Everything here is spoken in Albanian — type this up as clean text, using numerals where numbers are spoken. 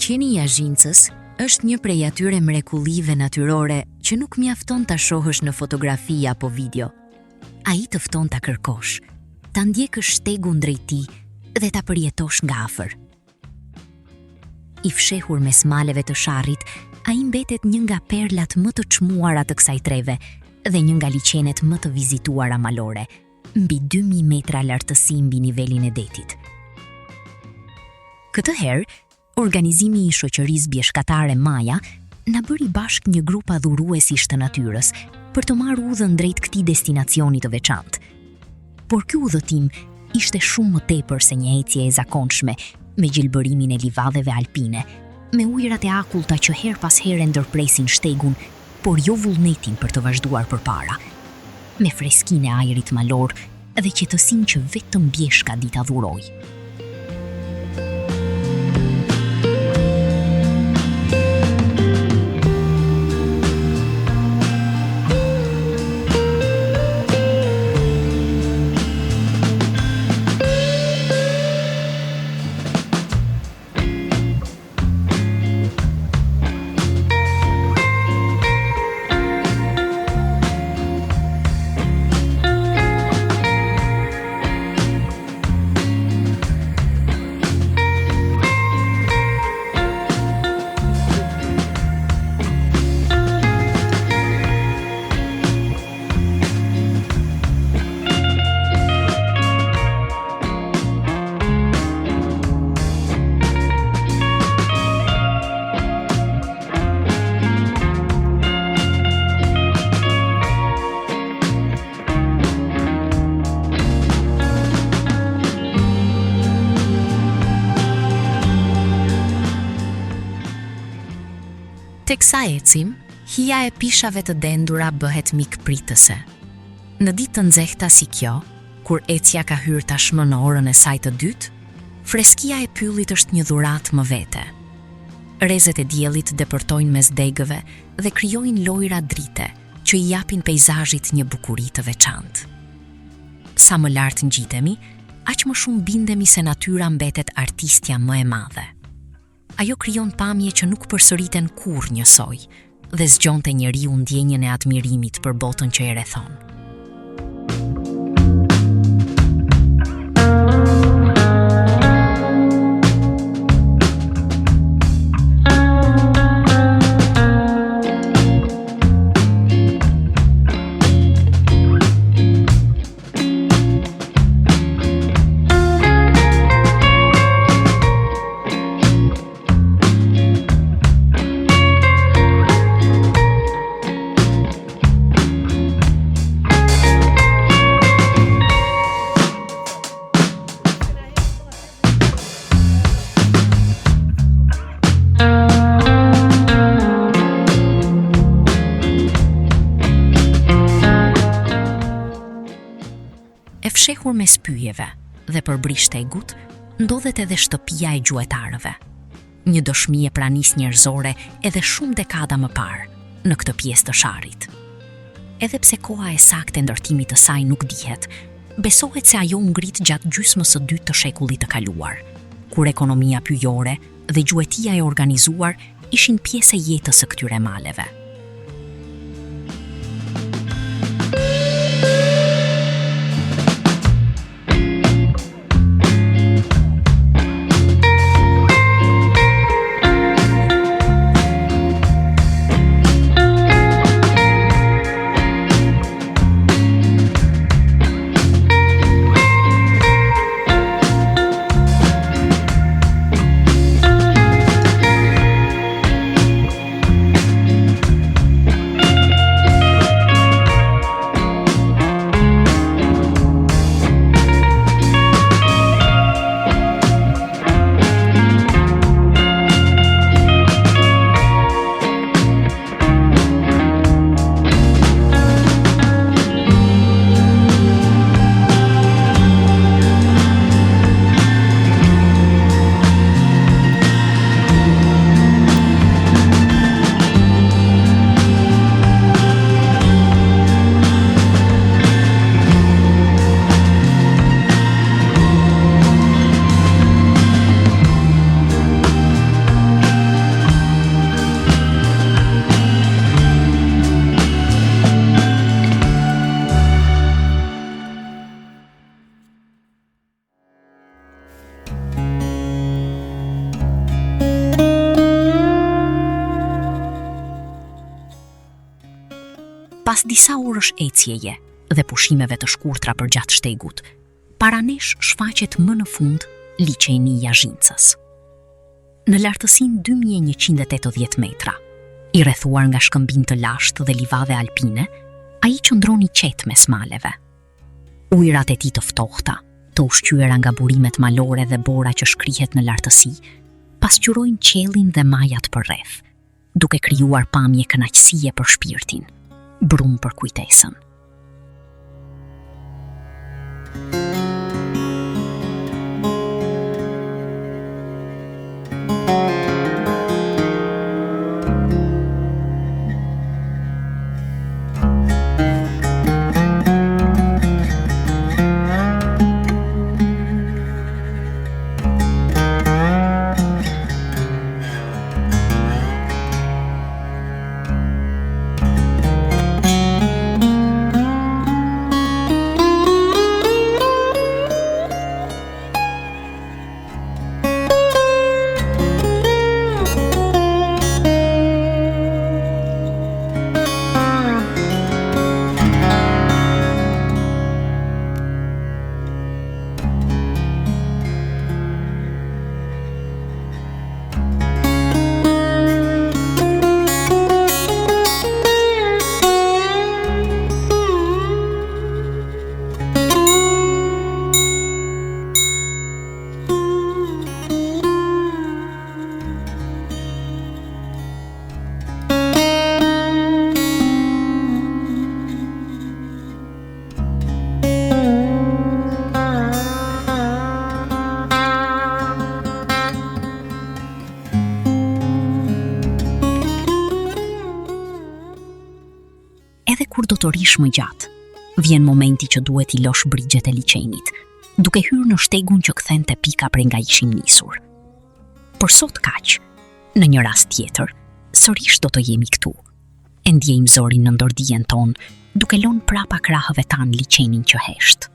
Qeni i Azhincës është një prej atyre mrekullive natyrore që nuk mjafton ta shohësh në fotografi apo video. Ai të fton ta kërkosh, ta ndjekësh shtegun drejt tij dhe ta përjetosh nga afër. I fshehur mes maleve të sharrit, ai mbetet një nga perlat më të çmuara të kësaj treve dhe një nga liçenet më të vizituara malore, mbi 2000 metra lartësi mbi nivelin e detit. Këtë herë, organizimi i shoqërisë bjeshkatare Maja na bëri bashk një grup adhuruesish të natyrës për të marrë udhën drejt këtij destinacioni të veçantë. Por ky udhëtim ishte shumë më tepër se një ecje e zakonshme me gjelbërimin e livadheve alpine, me ujërat e akullta që her pas here ndërpresin shtegun, por jo vullnetin për të vazhduar përpara. Me freskinë e ajrit malor dhe qetësinë që vetëm bjeshka di ta dhurojë. Teksa ecim, hija e pishave të dendura bëhet mikpritëse. Në ditë të nxehta si kjo, kur ecja ka hyrë tashmë në orën e saj të dytë, freskia e pyllit është një dhuratë më vete. Rezet e diellit depërtojnë mes degëve dhe krijojnë lojra drite që i japin peizazhit një bukuri të veçantë. Sa më lart ngjitemi, aq më shumë bindemi se natyra mbetet artistja më e madhe. Ajo krijon pamje që nuk përsëriten kurrë njësoj dhe zgjonte njeriu ndjenjën e admirimit për botën që e rrethon. E fshehur mes pyjeve dhe përbri shtegut, ndodhet edhe shtëpia e gjuetarëve. Një dëshmi e pranisë njerëzore edhe shumë dekada më parë në këtë pjesë të sharrit. Edhe pse koha e saktë e ndërtimit të saj nuk dihet, besohet se ajo u ngrit gjatë gjysmës së dytë të shekullit të kaluar, kur ekonomia pyjore dhe gjuetia e organizuar ishin pjesë e jetës së këtyre maleve. Pas disa orësh ecjeje dhe pushimeve të shkurtra përgjatë shtegut, para nesh shfaqet më në fund liçeni i Yazhintsës. Në lartësinë 2180 metra, i rrethuar nga shkëmbim të lashtë dhe livade alpine, ai qëndron i qetë mes maleve. Ujërat e tij të ftohta, të ushqyera nga burimet malore dhe bora që shkrihet në lartësi, pasqyrojnë qiellin dhe majat përreth, duke krijuar pamje kënaqësie për shpirtin, brumë për kujtesën. Edhe kur do të rish më gjatë, vjen momenti që duhet i losh brigjet e liçenit, duke hyrë në shtegun që kthente pika prej nga ishim nisur. Por sot kaq, në një rast tjetër, sërish do të jemi këtu. E ndjejmë zorin në ndordijen ton, duke lënë prapa krahëve tan liçenin që hesht.